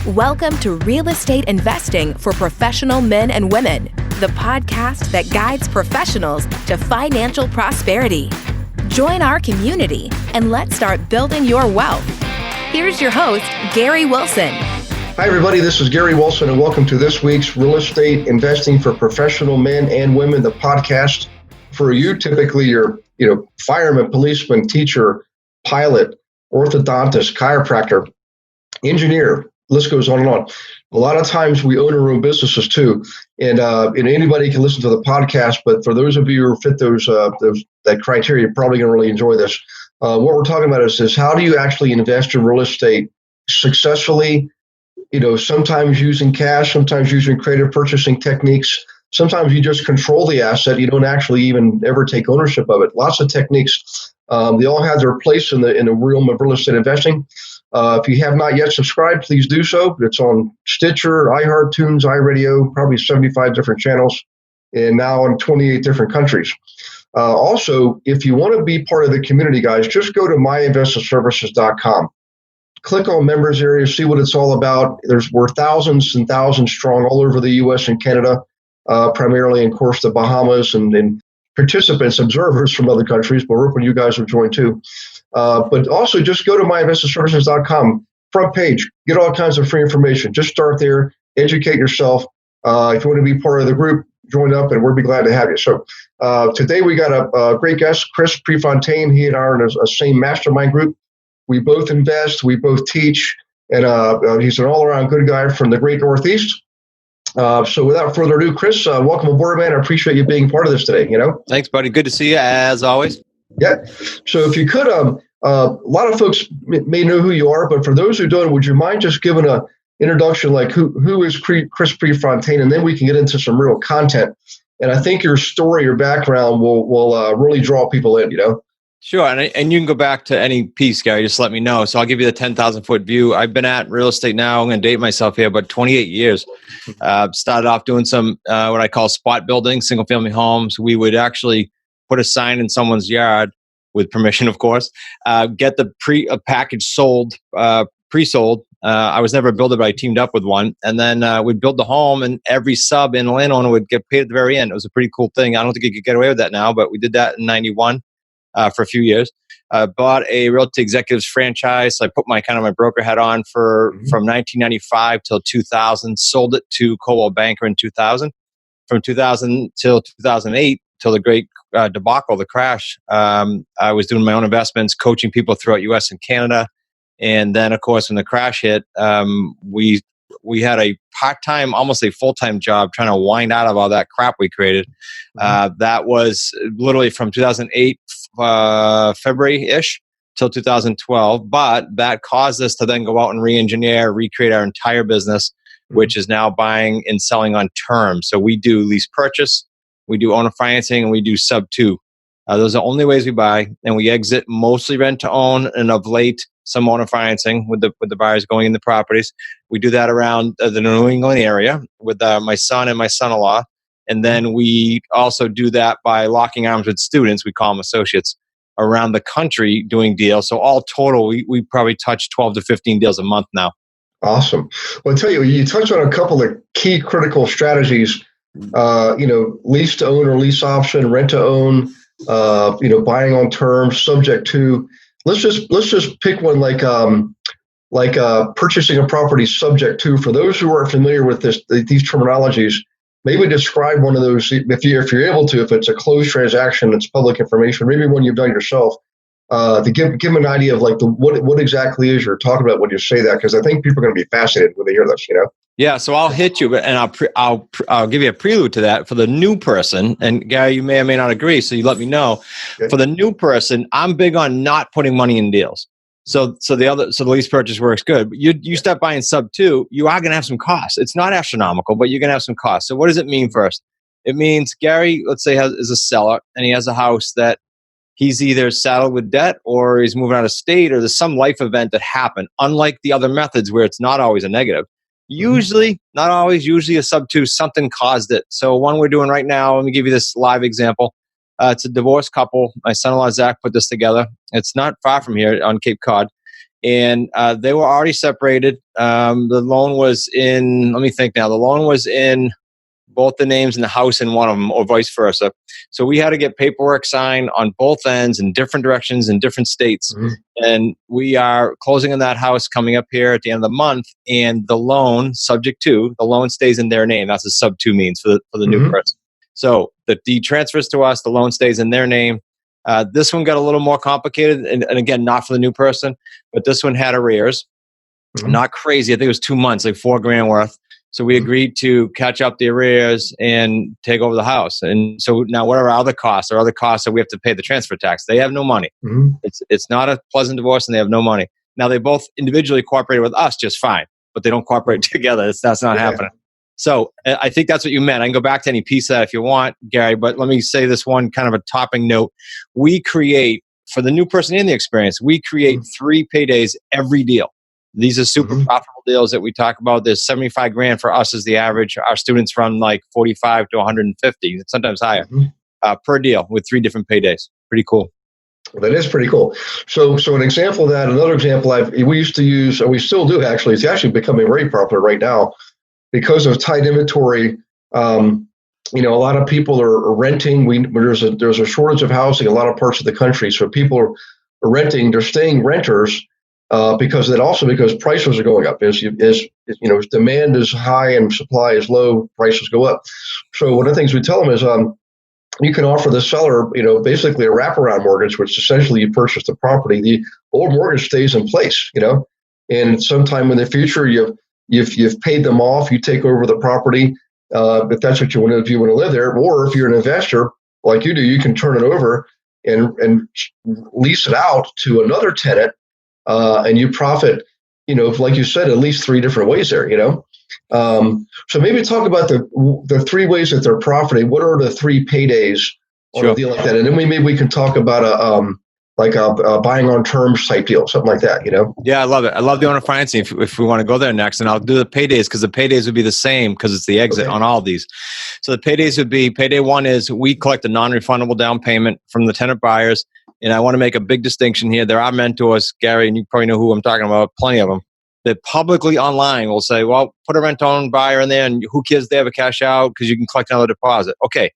Welcome to Real Estate Investing for Professional Men and Women, the podcast that guides professionals to financial prosperity. Join our community and let's start building your wealth. Here's your host, Gary Wilson. Hi, everybody. This is Gary Wilson, and welcome to this week's Real Estate Investing for Professional Men and Women, the podcast. For you, typically, you're fireman, policeman, teacher, pilot, orthodontist, chiropractor, engineer. List goes on and on. A lot of times we own our own businesses too, and anybody can listen to the podcast. But for those of you who fit that criteria, you're probably going to really enjoy this. What we're talking about is how do you actually invest in real estate successfully? Sometimes using cash, sometimes using creative purchasing techniques. Sometimes you just control the asset. You don't actually even ever take ownership of it. Lots of techniques. They all have their place in the realm of real estate investing. If you have not yet subscribed, please do so. It's on Stitcher, iHeartTunes, iRadio, probably 75 different channels, and now in 28 different countries. Also, if you want to be part of the community, guys, just go to myinvestmentservices.com. Click on members area, see what it's all about. We're thousands and thousands strong all over the U.S. and Canada, primarily, of course, the Bahamas and participants, observers from other countries, but we're hoping you guys will join too. But also just go to myinvestmentservices.com, front page, get all kinds of free information. Just start there, educate yourself. If you want to be part of the group, join up, and we'll be glad to have you. So today we got a great guest, Chris Prefontaine. He and I are in a same mastermind group. We both invest, we both teach, and he's an all-around good guy from the great Northeast. So without further ado, Chris, welcome aboard, man. I appreciate you being part of this today. Thanks, buddy. Good to see you, as always. Yeah. So if you could, a lot of folks may know who you are, but for those who don't, would you mind just giving an introduction, like who is Chris Prefontaine, and then we can get into some real content. And I think your story, your background will really draw people in, Sure. And you can go back to any piece, Gary, just let me know. So I'll give you the 10,000 foot view. I've been at real estate now, I'm going to date myself here, but 28 years. Started off doing some, what I call spot building, single family homes. We would actually put a sign in someone's yard with permission, of course, get the package sold, pre-sold. I was never a builder, but I teamed up with one. And then we'd build the home, and every sub and landowner would get paid at the very end. It was a pretty cool thing. I don't think you could get away with that now, but we did that in 91 for a few years. Bought a Realty Executives Franchise. So I put my broker hat on from 1995 till 2000. Sold it to Coldwell Banker in 2000. From 2000 till 2008, till the great debacle, the crash, I was doing my own investments, coaching people throughout U.S. and Canada. And then, of course, when the crash hit, we had a part-time, almost a full-time job trying to wind out of all that crap we created. That was literally from 2008, February-ish, till 2012. But that caused us to then go out and re-engineer, recreate our entire business, which is now buying and selling on terms. So we do lease purchase, we do owner financing, and we do sub-2. Those are the only ways we buy, and we exit mostly rent to own, and of late, some owner financing with the buyers going in the properties. We do that around the New England area with my son and my son-in-law. And then we also do that by locking arms with students, we call them associates, around the country doing deals. So all total, we probably touch 12 to 15 deals a month now. Awesome. Well, I'll tell you touched on a couple of key critical strategies, lease to own or lease option, rent to own, buying on terms, subject to. Let's just pick one like purchasing a property subject to. For those who aren't familiar with these terminologies, maybe describe one of those if you're able to. If it's a closed transaction, it's public information. Maybe one you've done yourself. To give them an idea of what exactly is you're talking about when you say that, because I think people are going to be fascinated when they hear this. Yeah, so I'll hit you, and I'll give you a prelude to that for the new person. And Gary, you may or may not agree, so you let me know. Okay. For the new person, I'm big on not putting money in deals. So the lease purchase works good. But you start buying sub-2, you are going to have some costs. It's not astronomical, but you're going to have some costs. So what does it mean first? It means Gary, let's say, is a seller, and he has a house that he's either saddled with debt or he's moving out of state, or there's some life event that happened. Unlike the other methods where it's not always a negative. Usually, not always, usually a sub-2, something caused it. So one we're doing right now, let me give you this live example. It's a divorced couple. My son-in-law, Zach, put this together. It's not far from here on Cape Cod. and they were already separated. The loan was in, let me think now, the loan was in both the names in the house in one of them, or vice versa. So we had to get paperwork signed on both ends in different directions in different states. And we are closing on that house coming up here at the end of the month. And the loan, subject to, the loan stays in their name. That's what sub 2 means for the new person. So the deed transfers to us, the loan stays in their name. This one got a little more complicated. And again, not for the new person, but this one had arrears. Not crazy. I think it was 2 months, like $4,000 worth. So we agreed to catch up the arrears and take over the house. And so now what are our other costs? Our other costs are we have to pay the transfer tax. They have no money. It's not a pleasant divorce and they have no money. Now they both individually cooperated with us just fine, but they don't cooperate together. That's not happening. So I think that's what you meant. I can go back to any piece of that if you want, Gary, but let me say this one kind of a topping note. We create, for the new person in the experience, we create 3 paydays every deal. These are super profitable deals that we talk about. There's $75,000 for us as the average. Our students run like 45 to 150, sometimes higher, per deal with 3 different paydays. Pretty cool. Well, that is pretty cool. So an example of that, another example we used to use, and we still do actually, it's actually becoming very popular right now because of tight inventory. A lot of people are renting. There's a shortage of housing in a lot of parts of the country. So people are renting, they're staying renters. Because prices are going up. As demand is high and supply is low, prices go up. So one of the things we tell them is you can offer the seller, basically a wraparound mortgage, which essentially you purchase the property. The old mortgage stays in place, and sometime in the future you've paid them off. You take over the property if that's what you want to, if you want to live there, or if you're an investor like you do, you can turn it over and lease it out to another tenant. And you profit, like you said, at least 3 different ways there, So maybe talk about the 3 ways that they're profiting. What are the 3 paydays on a deal like that? And then maybe we can talk about a buying on terms type deal, something like that, Yeah, I love it. I love the owner financing if we want to go there next. And I'll do the paydays because the paydays would be the same because it's the exit on all of these. So the paydays would be, payday 1 is we collect a non-refundable down payment from the tenant buyers. And I want to make a big distinction here. There are mentors, Gary, and you probably know who I'm talking about, plenty of them, that publicly online will say, well, put a rent-owned buyer in there and who cares if they have a cash out because you can collect another deposit. Okay,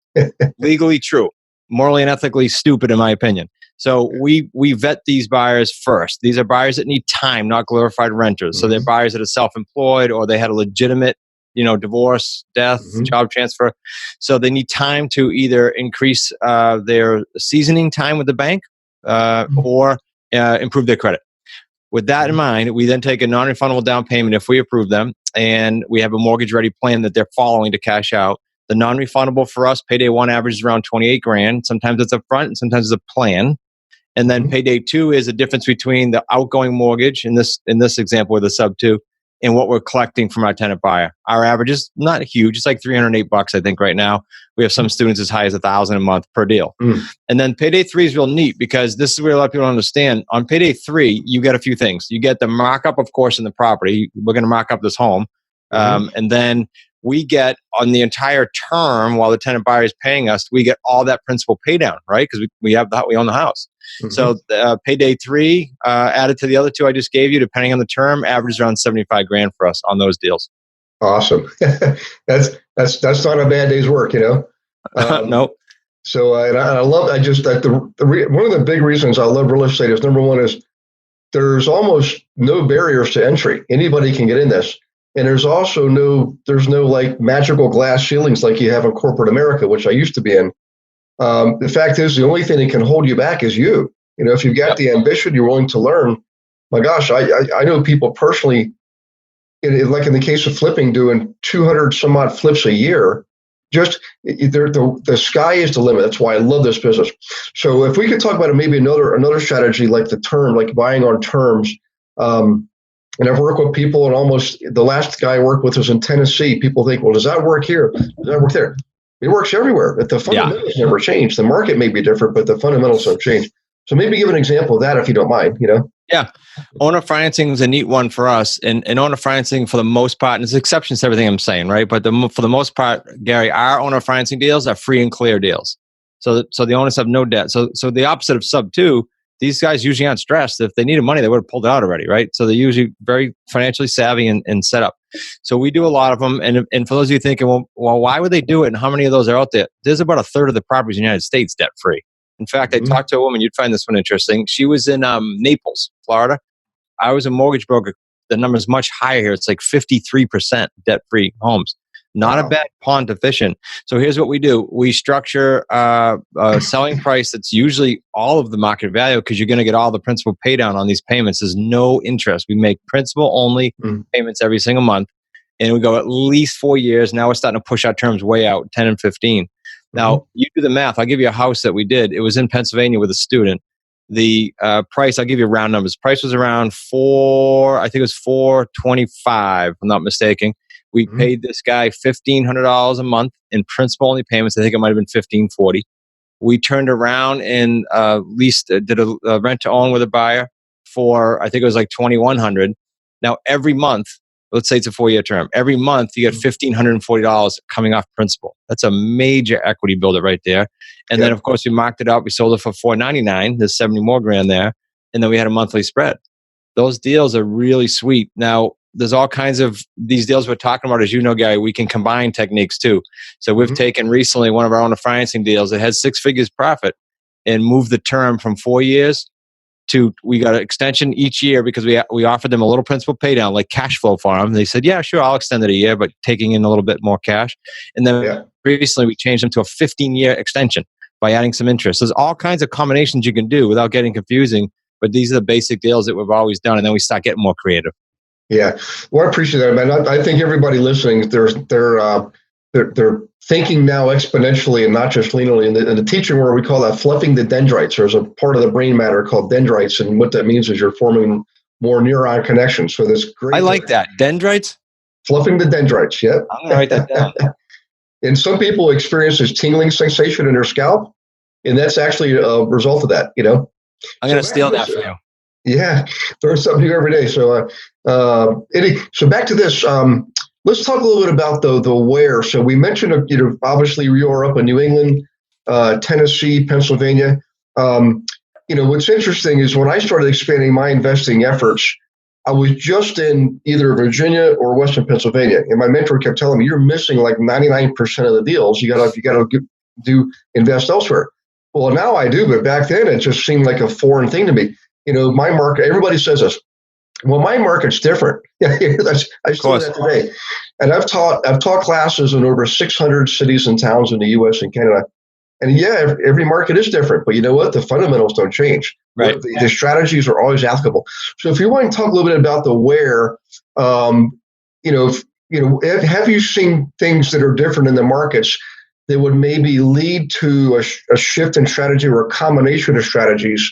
legally true, morally and ethically stupid in my opinion. So we vet these buyers first. These are buyers that need time, not glorified renters. So they're buyers that are self-employed or they had a legitimate divorce, death, job transfer. So they need time to either increase their seasoning time with the bank or improve their credit. With that in mind, we then take a non-refundable down payment if we approve them, and we have a mortgage-ready plan that they're following to cash out. The non-refundable for us, payday 1 averages around $28,000. Sometimes it's upfront, and sometimes it's a plan. And then payday 2 is a difference between the outgoing mortgage in this example with the sub 2 and what we're collecting from our tenant buyer. Our average is not huge. It's like $308, I think, right now. We have some students as high as $1,000 a month per deal. And then payday 3 is real neat because this is where a lot of people don't understand. On payday 3, you get a few things. You get the markup, of course, in the property. We're going to mark up this home. And then we get on the entire term while the tenant buyer is paying us, we get all that principal pay down, right? Because we own the house. So payday 3 added to the other 2 I just gave you, depending on the term, averages around $75,000 for us on those deals. Awesome. That's not a bad day's work, Nope. So and I love. I just that one of the big reasons I love real estate is number one is there's almost no barriers to entry. Anybody can get in this. And there's also no like magical glass ceilings like you have in corporate America, which I used to be in. The fact is, the only thing that can hold you back is you. If you've got the ambition, you're willing to learn. My gosh, I know people personally, like in the case of flipping, doing 200 some odd flips a year. Just the sky is the limit. That's why I love this business. So if we could talk about maybe another strategy like the term, like buying on terms. And I've worked with people, and almost the last guy I worked with was in Tennessee. People think, well, does that work here? Does that work there? It works everywhere. But the fundamentals never change. The market may be different, but the fundamentals don't change. So maybe give an example of that if you don't mind. Yeah. Owner financing is a neat one for us. And owner financing, for the most part, and there's exceptions to everything I'm saying, right? But for the most part, Gary, our owner financing deals are free and clear deals. So the owners have no debt. So the opposite of sub 2, these guys usually aren't stressed. If they needed money, they would have pulled it out already, right? So they're usually very financially savvy and set up. So we do a lot of them. And for those of you thinking, well, why would they do it? And how many of those are out there? There's about a third of the properties in the United States debt free. In fact, I talked to a woman, you'd find this one interesting. She was in Naples, Florida. I was a mortgage broker. The number is much higher here. It's like 53% debt free homes. Not a bad pond efficient. So here's what we do. We structure a selling price that's usually all of the market value, because you're going to get all the principal pay down on these payments. There's no interest. We make principal only payments every single month. And we go at least 4 years. Now we're starting to push our terms way out, 10 and 15. Now, you do the math. I'll give you a house that we did. It was in Pennsylvania with a student. The price, I'll give you round numbers. Price was around I think it was $425, if I'm not mistaken. We paid this guy $1,500 a month in principal only payments. I think it might have been $1,540. We turned around and did a rent to own with a buyer for, I think it was like $2,100. Now every month, let's say it's a 4-year term, every month you get $1,540 coming off principal. That's a major equity builder right there. And then of course we marked it up. We sold it for $499. There's 70 more grand there. And then we had a monthly spread. Those deals are really sweet. Now, there's all kinds of these deals we're talking about, as you know, Gary, we can combine techniques too. So we've taken recently one of our owner financing deals that had 6 figures profit and moved the term from 4 years to, we got an extension each year because we offered them a little principal pay down, like cash flow for them. They said, yeah, sure, I'll extend it a year, but taking in a little bit more cash. And then recently we changed them to a 15-year extension by adding some interest. There's all kinds of combinations you can do without getting confusing, but these are the basic deals that we've always done. And then we start getting more creative. Yeah, well, I appreciate that, man. I think everybody listening, they're thinking now exponentially and not just linearly. In the teaching world, we call that fluffing the dendrites. There's a part of the brain matter called dendrites, and what that means is you're forming more neuron connections. So this great. I like that, dendrites. Fluffing the dendrites. Yeah, I'm gonna write that down. And some people experience this tingling sensation in their scalp, and that's actually a result of that. I'm gonna steal that for you. Yeah, learn something new every day. So, so back to this. Let's talk a little bit about the where. So we mentioned, obviously you are up in New England, Tennessee, Pennsylvania. What's interesting is when I started expanding my investing efforts, I was just in either Virginia or Western Pennsylvania, and my mentor kept telling me, "You're missing like 99% of the deals. You gotta invest elsewhere." Well, now I do, but back then it just seemed like a foreign thing to me. My market, everybody says this. Well, my market's different. I still do that today. And I've taught classes in over 600 cities and towns in the US and Canada. And every market is different, but you know what? The fundamentals don't change. Right. The strategies are always applicable. So if you want to talk a little bit about the where, have you seen things that are different in the markets that would maybe lead to a shift in strategy or a combination of strategies,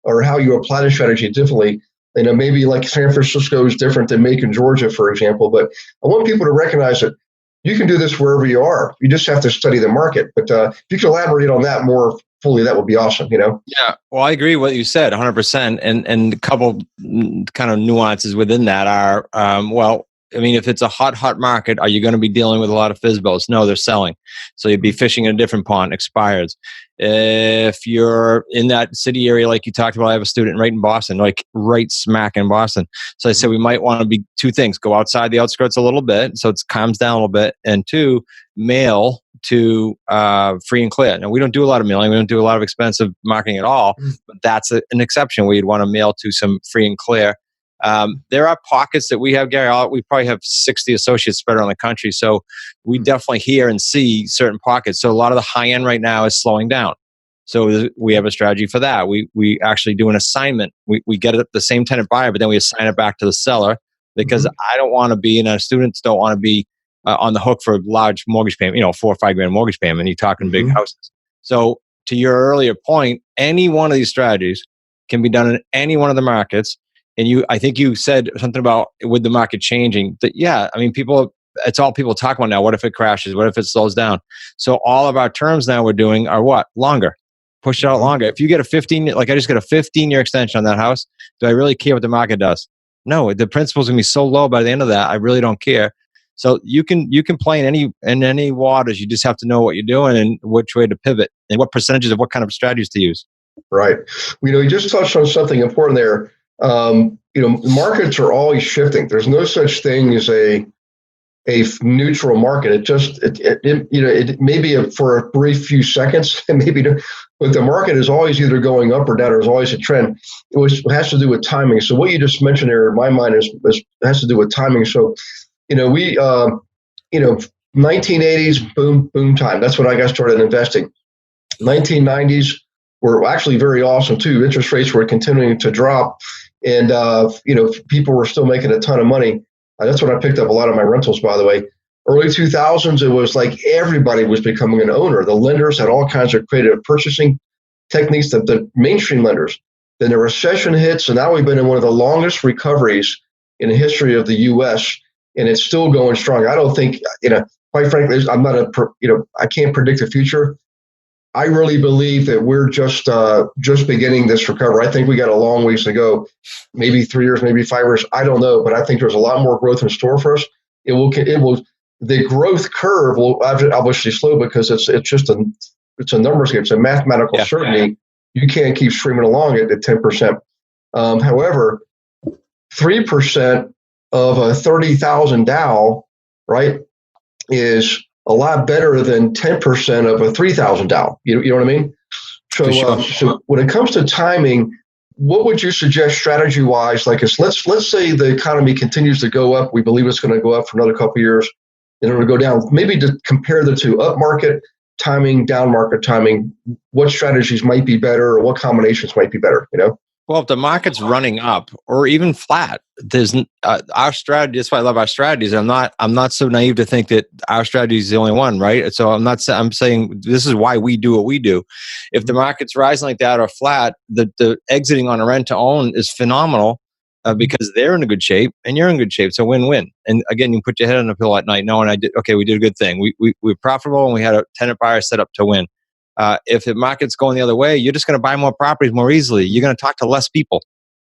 or how you apply the strategy differently? Maybe like San Francisco is different than Macon, Georgia, for example. But I want people to recognize that you can do this wherever you are. You just have to study the market. But if you can elaborate on that more fully, that would be awesome. Yeah. Well, I agree with what you said, 100%. And a couple kind of nuances within that are, if it's a hot market, are you going to be dealing with a lot of FSBOs? No, they're selling. So you'd be fishing in a different pond, expireds. If you're in that city area, like you talked about, I have a student right in Boston, like right smack in Boston. So I said, we might want to be 2 things, go outside the outskirts a little bit, so it calms down a little bit, and 2, mail to free and clear. Now, we don't do a lot of mailing. We don't do a lot of expensive marketing at all, but that's an exception where you'd want to mail to some free and clear. There are pockets that we have, Gary. We probably have 60 associates spread around the country. So we definitely hear and see certain pockets. So a lot of the high end right now is slowing down. So we have a strategy for that. We actually do an assignment. We get the same tenant buyer, but then we assign it back to the seller, because I don't want to be, and our students don't want to be on the hook for a large mortgage payment, $4 or $5 grand mortgage payment. You're talking big houses. So to your earlier point, any one of these strategies can be done in any one of the markets. And I think you said something about with the market changing that, it's all people talk about now. What if it crashes? What if it slows down? So all of our terms now we're doing are what? Longer. Push it out longer. If you get I just got a 15-year extension on that house, do I really care what the market does? No, the principal's gonna be so low by the end of that, I really don't care. So you can play in any waters. You just have to know what you're doing and which way to pivot and what percentages of what kind of strategies to use. Right. You just touched on something important there. Markets are always shifting. There's no such thing as a neutral market. It may be for a brief few seconds, but the market is always either going up or down. There's always a trend. It has to do with timing. So what you just mentioned there, in my mind, has to do with timing. So, we, 1980s boom time. That's when I got started investing. 1990s were actually very awesome too. Interest rates were continuing to drop, and people were still making a ton of money. That's when I picked up a lot of my rentals, by the way. Early 2000s, it was like everybody was becoming an owner. The lenders had all kinds of creative purchasing techniques, the mainstream lenders. Then the recession hits, and now we've been in one of the longest recoveries in the history of the U.S., and it's still going strong. I don't think, quite frankly, I can't predict the future. I really believe that we're just beginning this recovery. I think we got a long ways to go, maybe 3 years, maybe 5 years. I don't know, but I think there's a lot more growth in store for us. The growth curve will obviously slow because it's a numbers game. It's a mathematical certainty. You can't keep streaming along at 10%. However, 3% of a 30,000 Dow, right, is a lot better than 10% of a 3,000 Dow. You know what I mean? So, so when it comes to timing, what would you suggest strategy-wise? Like, let's say the economy continues to go up. We believe it's going to go up for another couple of years, and it'll go down. Maybe to compare the two, up market timing, down market timing, what strategies might be better, or what combinations might be better? Well, if the market's running up or even flat, there's our strategy. That's why I love our strategies. I'm not so naive to think that our strategy is the only one, right? So I'm saying this is why we do what we do. If the market's rising like that or flat, the exiting on a rent to own is phenomenal because they're in a good shape and you're in good shape. So win-win. And again, you put your head on the pillow at night knowing we did a good thing. We're profitable and we had a tenant buyer set up to win. If the market's going the other way, you're just going to buy more properties more easily. You're going to talk to less people.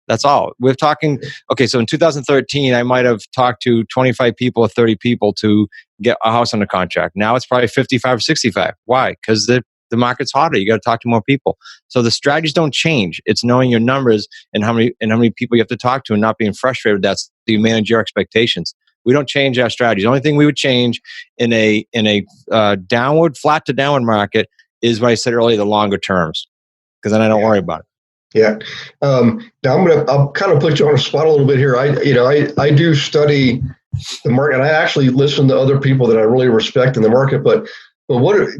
That's all. We're talking, so in 2013, I might have talked to 25 people or 30 people to get a house under contract. Now it's probably 55 or 65. Why? Because the market's hotter. You got to talk to more people. So the strategies don't change. It's knowing your numbers and how many people you have to talk to and not being frustrated with that. So you manage your expectations. We don't change our strategies. The only thing we would change in a flat to downward market is what I said earlier, the longer terms, because then I don't worry about it. Yeah. Now I'll kind of put you on a spot a little bit here. I do study the market, and I actually listen to other people that I really respect in the market. But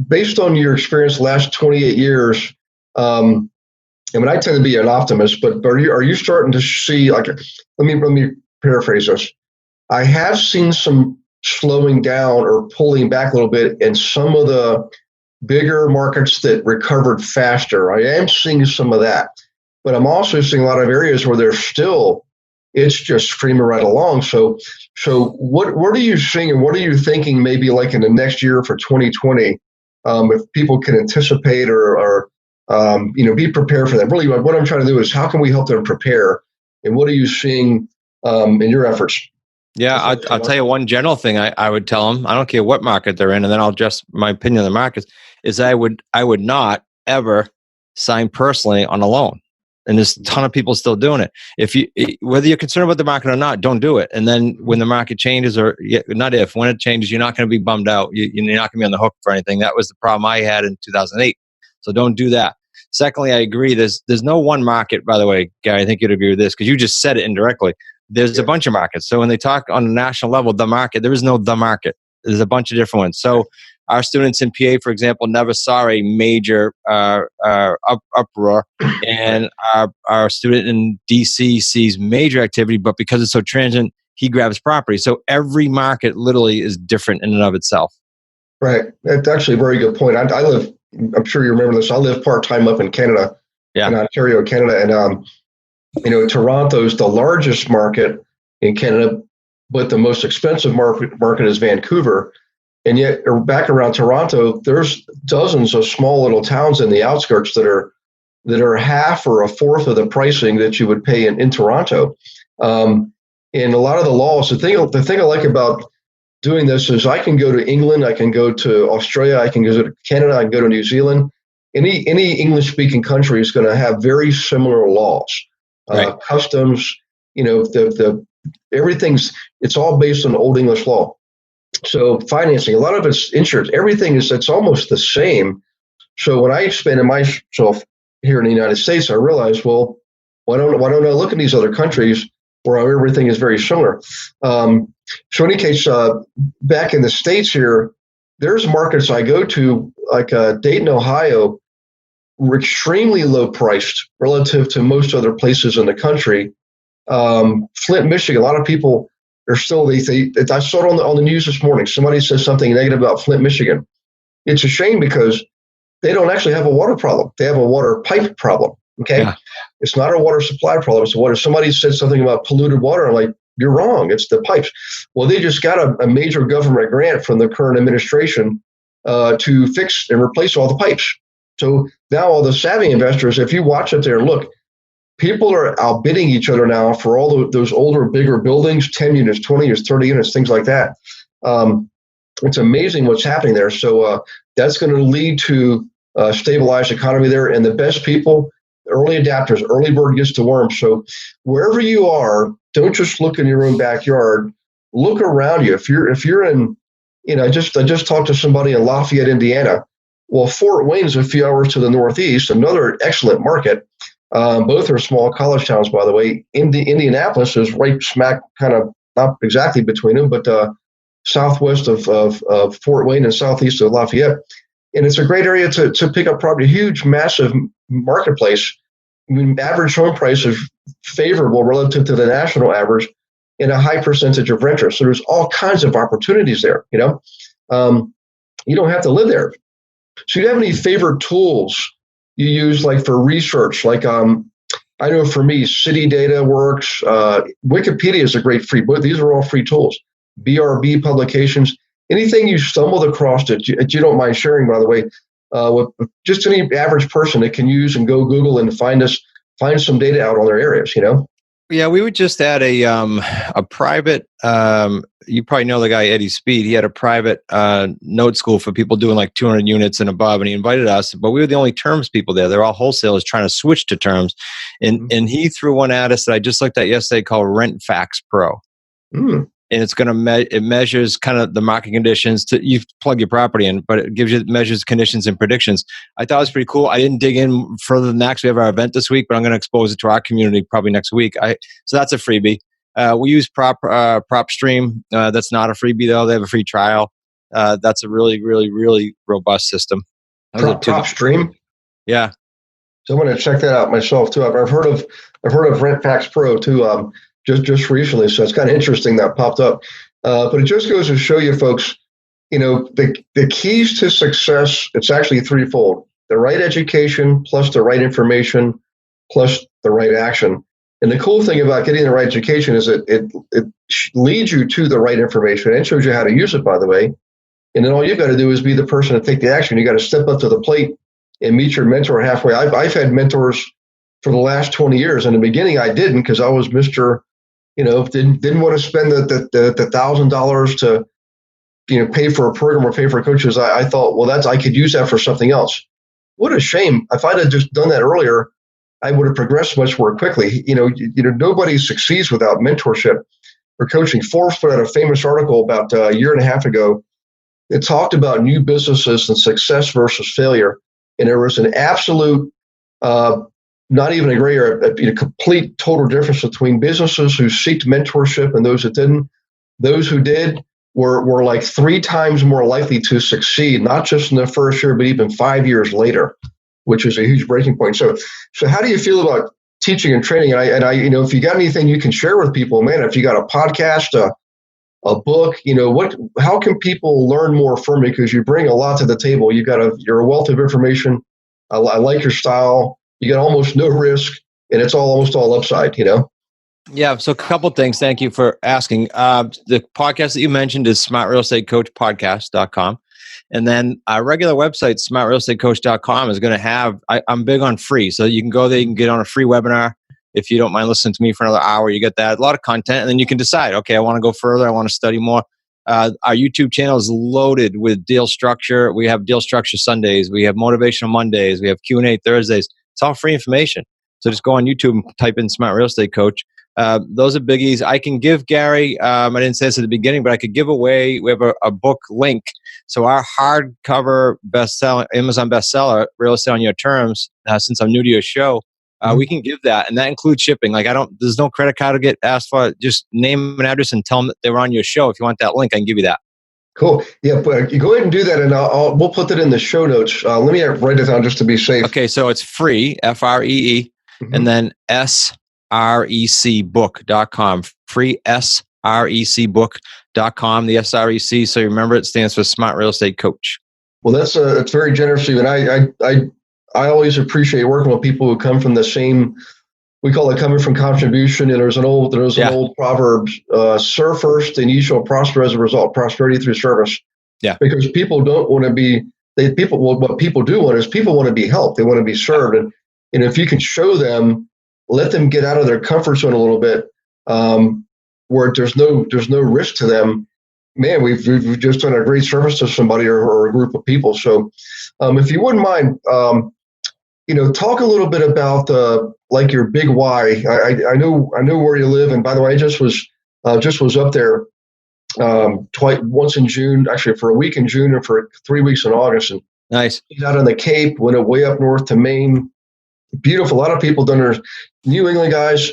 based on your experience the last 28 years, I tend to be an optimist, but are you starting to see, let me paraphrase this. I have seen some slowing down or pulling back a little bit in some of the bigger markets that recovered faster. I am seeing some of that, but I'm also seeing a lot of areas where it's just screaming right along. So what are you seeing and what are you thinking maybe like in the next year for 2020, if people can anticipate or be prepared for that? Really, what I'm trying to do is how can we help them prepare, and what are you seeing in your efforts? Yeah, I'll tell you one general thing I would tell them. I don't care what market they're in, and then I'll just my opinion on the markets is I would not ever sign personally on a loan. And there's a ton of people still doing it. Whether you're concerned about the market or not, don't do it. And then when the market changes, when it changes, you're not going to be bummed out. You're not going to be on the hook for anything. That was the problem I had in 2008. So don't do that. Secondly, I agree. There's no one market, by the way, Gary. I think you'd agree with this because you just said it indirectly. There's a bunch of markets. So when they talk on a national level, the market, there is no the market. There's a bunch of different ones. So our students in PA, for example, never saw a major uproar, and our student in DC sees major activity, but because it's so transient, he grabs property. So every market literally is different in and of itself. Right. That's actually a very good point. I live, I'm sure you remember this, I live part-time up in Canada, in Ontario, Canada, and Toronto's the largest market in Canada, but the most expensive market is Vancouver. And yet back around Toronto, there's dozens of small little towns in the outskirts that are half or a fourth of the pricing that you would pay in Toronto. And a lot of the laws, the thing I like about doing this is I can go to England, I can go to Australia, I can go to Canada, I can go to New Zealand. any English speaking country is going to have very similar laws, Right. customs. The it's all based on Old English law. So financing, a lot of it's insurance. It's almost the same. So when I expanded myself here in the United States, I realized, well, why don't I look at these other countries where everything is very similar? So in any case, back in the States here, there's markets I go to, like Dayton, Ohio, were extremely low priced relative to most other places in the country. Flint, Michigan, a lot of people are still, I saw it on the news this morning. Somebody said something negative about Flint, Michigan. It's a shame because they don't actually have a water problem. They have a water pipe problem. Okay. Yeah. It's not a water supply problem. It's water. Somebody said something about polluted water. I'm like, you're wrong. It's the pipes. Well, they just got a major government grant from the current administration to fix and replace all the pipes. So now all the savvy investors, if you watch it there, look, people are outbidding each other now for all those older, bigger buildings, 10 units, 20 units, 30 units, things like that. It's amazing what's happening there. So that's going to lead to a stabilized economy there. And the best people, early adapters, early bird gets the worm. So wherever you are, don't just look in your own backyard. Look around you. If you're in, I just talked to somebody in Lafayette, Indiana. Well, Fort Wayne is a few hours to the northeast, another excellent market. Both are small college towns, by the way. Indianapolis is right smack, kind of not exactly between them, but southwest of Fort Wayne and southeast of Lafayette. And it's a great area to pick up property, huge, massive marketplace. I mean, average home price is favorable relative to the national average and a high percentage of renters. So there's all kinds of opportunities there, you don't have to live there. So do you have any favorite tools you use, like for research? Like I know for me, City Data works. Wikipedia is a great free book. These are all free tools. BRB publications. Anything you stumbled across that you don't mind sharing, by the way, with just any average person that can use and go Google and find some data out on their areas, Yeah, we would just add a private. You probably know the guy Eddie Speed. He had a private note school for people doing like 200 units and above, and he invited us. But we were the only terms people there. They're all wholesalers trying to switch to terms, and he threw one at us that I just looked at yesterday called Rent Fax Pro. And it's going to it measures kind of the market conditions. You plug your property in, but it measures conditions and predictions. I thought it was pretty cool. I didn't dig in further than that because we have our event this week, but I'm going to expose it to our community probably next week. So that's a freebie. We use PropStream. That's not a freebie though. They have a free trial. That's a really, really, really robust system. PropStream? Yeah. So I'm going to check that out myself too. I've heard of Rent Fax Pro too. Just recently, so it's kind of interesting that popped up. But it just goes to show you, folks, the keys to success. It's actually threefold: the right education, plus the right information, plus the right action. And the cool thing about getting the right education is it leads you to the right information and shows you how to use it, by the way. And then all you've got to do is be the person to take the action. You got to step up to the plate and meet your mentor halfway. I've had mentors for the last 20 years. In the beginning, I didn't, because I was Mr. Didn't want to spend the $1,000 to, pay for a program or pay for coaches. I thought, well, I could use that for something else. What a shame. If I'd have just done that earlier, I would have progressed much more quickly. Nobody succeeds without mentorship or coaching. Forbes put out a famous article about a year and a half ago. It talked about new businesses and success versus failure. And there was an absolute, not even a gray area, a complete total difference between businesses who seeked mentorship and those that didn't. Those who did were like 3 times more likely to succeed, not just in the first year, but even 5 years later, which is a huge breaking point. So how do you feel about teaching and training? And I, if you got anything you can share with people, man, if you got a podcast, a book, how can people learn more from you? Because you bring a lot to the table. You're a wealth of information. I like your style. You got almost no risk, and it's almost all upside, Yeah. So a couple things. Thank you for asking. The podcast that you mentioned is smartrealestatecoachpodcast.com. And then our regular website, smartrealestatecoach.com, is going to have, I'm big on free. So you can go there, you can get on a free webinar. If you don't mind listening to me for another hour, you get that. A lot of content. And then you can decide, okay, I want to go further. I want to study more. Our YouTube channel is loaded with deal structure. We have deal structure Sundays. We have motivational Mondays. We have Q&A Thursdays. It's all free information. So just go on YouTube and type in Smart Real Estate Coach. Those are biggies. I can give Gary, I didn't say this at the beginning, but I could give away, we have a book link. So our hardcover bestseller, Amazon bestseller, Real Estate on Your Terms, since I'm new to your show, we can give that. And that includes shipping. Like there's no credit card to get asked for. Just name an address and tell them that they were on your show. If you want that link, I can give you that. Cool. Yeah, but you go ahead and do that, and we'll put that in the show notes. Let me write it down just to be safe. Okay, so it's free, FREE, and then SRECbook.com. Free SRECbook.com. The SREC, so you remember it stands for Smart Real Estate Coach. Well, it's very generous of you, and I always appreciate working with people who come from the same. We call it coming from contribution. And there's an old proverb: serve first, and ye shall prosper as a result. Prosperity through service. Yeah. Because people don't want to be. What people do want is people want to be helped. They want to be served, and if you can show them, let them get out of their comfort zone a little bit, where there's no risk to them. Man, we've just done a great service to somebody or a group of people. So, if you wouldn't mind, talk a little bit about like your big why. I know where you live, and by the way, I just was up there once in June, actually for a week in June and for 3 weeks in August. And nice. Out on the Cape, went way up north to Maine. Beautiful. A lot of people done their New England guys.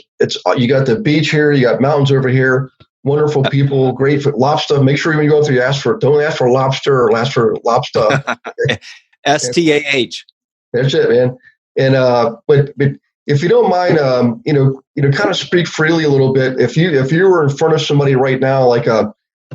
You got the beach here, you got mountains over here. Wonderful people, great for lobster. Make sure when you go through, don't ask for lobster or ask for lobster. STAH. That's it, man. And but if you don't mind, kind of speak freely a little bit. If you were in front of somebody right now, like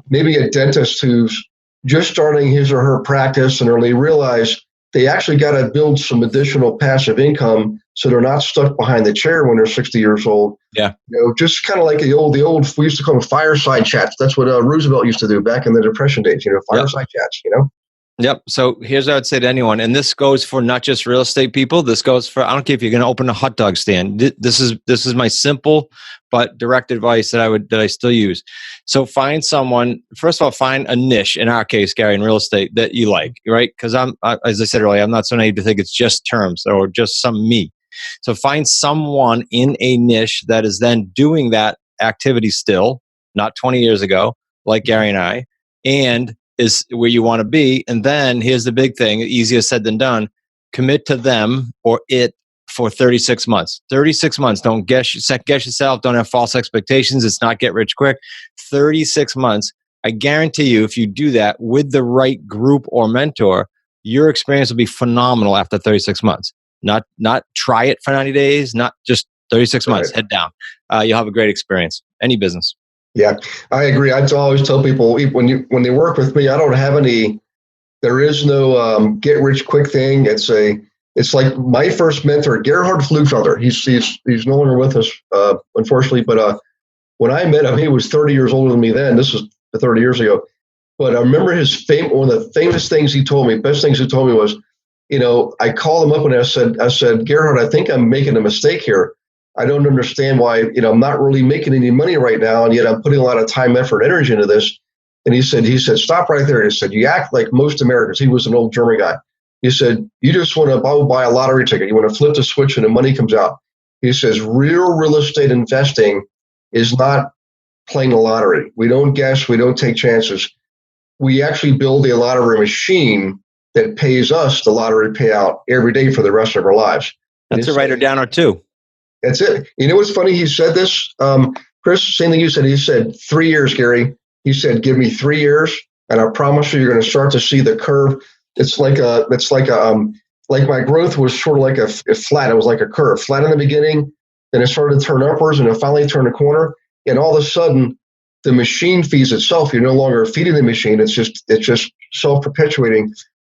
maybe a dentist who's just starting his or her practice, and they realize they actually got to build some additional passive income so they're not stuck behind the chair when they're 60 years old. Yeah. Just kind of like the old, we used to call them fireside chats. That's what Roosevelt used to do back in the Depression days, fireside chats, Yep. So here's what I'd say to anyone, and this goes for not just real estate people. This goes for, I don't care if you're going to open a hot dog stand. This is my simple but direct advice that I still use. So find someone, first of all, find a niche, in our case, Gary, in real estate that you like, right? Because as I said earlier, I'm not so naive to think it's just terms or just some me. So find someone in a niche that is then doing that activity still, not 20 years ago, like Gary and I, and is where you want to be. And then here's the big thing, easier said than done, commit to them or it for 36 months. 36 months. Don't guess yourself. Don't have false expectations. It's not get rich quick. 36 months. I guarantee you, if you do that with the right group or mentor, your experience will be phenomenal after 36 months. Not try it for 90 days, not just 36 months, head down. You'll have a great experience. Any business. Yeah, I agree. I always tell people when they work with me, I don't have there is no get rich quick thing. It's like my first mentor, Gerhard Flugfelder. He's no longer with us, unfortunately. But when I met him, he was 30 years older than me then. This was 30 years ago. But I remember one of the famous things he told me, best things he told me was, I called him up and I said, Gerhard, I think I'm making a mistake here. I don't understand why, I'm not really making any money right now, and yet I'm putting a lot of time, effort, energy into this. And he said, stop right there. He said, you act like most Americans. He was an old German guy. He said, you just want to buy a lottery ticket. You want to flip the switch and the money comes out. He says, real estate investing is not playing the lottery. We don't guess. We don't take chances. We actually build a lottery machine that pays us the lottery payout every day for the rest of our lives. That's a writer down or two. That's it. You know what's funny? He said this, Chris, same thing you said. He said, 3 years, Gary. He said, give me 3 years, and I promise you're going to start to see the curve. Like my growth was sort of like a flat. It was like a curve, flat in the beginning, then it started to turn upwards, and it finally turned a corner. And all of a sudden, the machine feeds itself. You're no longer feeding the machine. It's just self-perpetuating.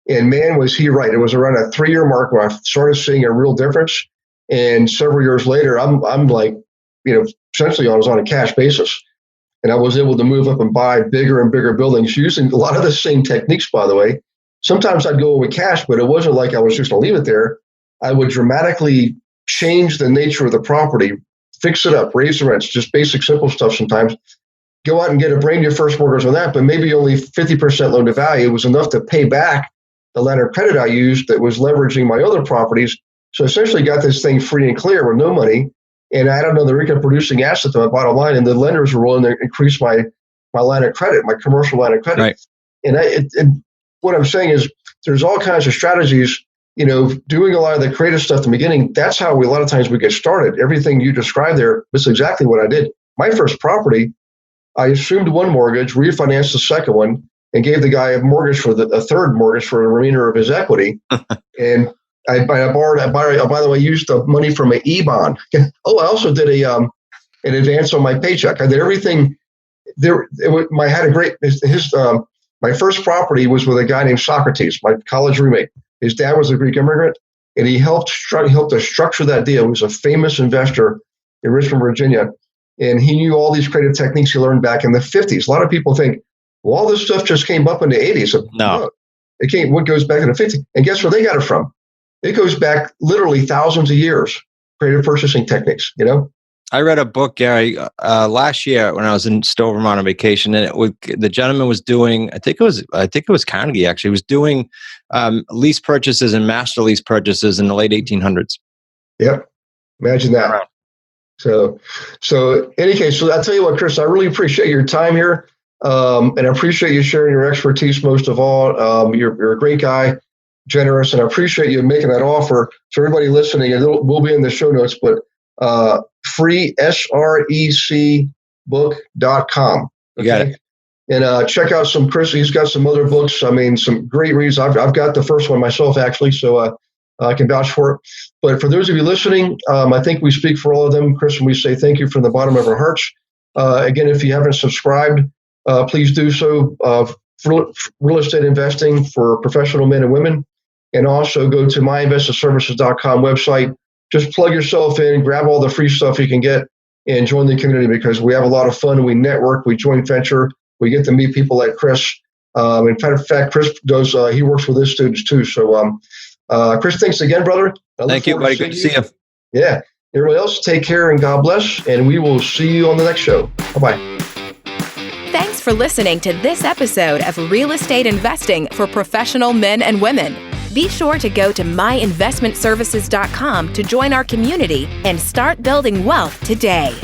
And man, was he right. It was around a 3-year mark where I started seeing a real difference. And several years later, I'm like, essentially I was on a cash basis. And I was able to move up and buy bigger and bigger buildings using a lot of the same techniques, by the way. Sometimes I'd go with cash, but it wasn't like I was just going to leave it there. I would dramatically change the nature of the property, fix it up, raise the rents, just basic, simple stuff sometimes. go out and get a brand new first mortgage on that, but maybe only 50% loan to value was enough to pay back the line of credit I used that was leveraging my other properties. So essentially got this thing free and clear with no money. And I had another income producing asset to my bottom line. And the lenders were willing to increase my line of credit, my commercial line of credit. Right. And what I'm saying is there's all kinds of strategies, doing a lot of the creative stuff at the beginning. That's how a lot of times we get started. Everything you described there, that's exactly what I did. My first property, I assumed one mortgage, refinanced the second one, and gave the guy a mortgage for a third mortgage for the remainder of his equity. And I borrowed, by the way, used the money from an E-bond. I also did an advance on my paycheck. I did everything there. My first property was with a guy named Socrates, my college roommate. His dad was a Greek immigrant, and he helped to structure that deal. He was a famous investor in Richmond, Virginia, and he knew all these creative techniques he learned back in the 50s. A lot of people think, well, all this stuff just came up in the 80s. No. It came. What goes back in the 50s? And guess where they got it from? It goes back literally thousands of years. Creative purchasing techniques. I read a book, Gary, last year when I was in Stowe, Vermont on vacation, and the gentleman was doing, I think it was Carnegie actually, was doing lease purchases and master lease purchases in the late 1800s. Yep, imagine that. Right. So in any case, so I'll tell you what, Chris, I really appreciate your time here, and I appreciate you sharing your expertise most of all. You're a great guy, generous, and I appreciate you making that offer. So everybody listening, and we'll be in the show notes, but free SRECbook.com. You got it. And check out some Chris. He's got some other books. I mean, some great reads. I've got the first one myself, actually, so I can vouch for it. But for those of you listening, I think we speak for all of them, Chris, and we say thank you from the bottom of our hearts. Again, if you haven't subscribed, please do so. Real estate investing for professional men and women. And also go to myinvestorservices.com website. Just plug yourself in, grab all the free stuff you can get, and join the community because we have a lot of fun. And we network, we joint venture, we get to meet people like Chris. In fact, Chris does. He works with his students too. So, Chris, thanks again, brother. Thank you, buddy. Good to see you. Yeah. Everybody else, take care and God bless. And we will see you on the next show. Bye-bye. Thanks for listening to this episode of Real Estate Investing for Professional Men and Women. Be sure to go to myinvestmentservices.com to join our community and start building wealth today.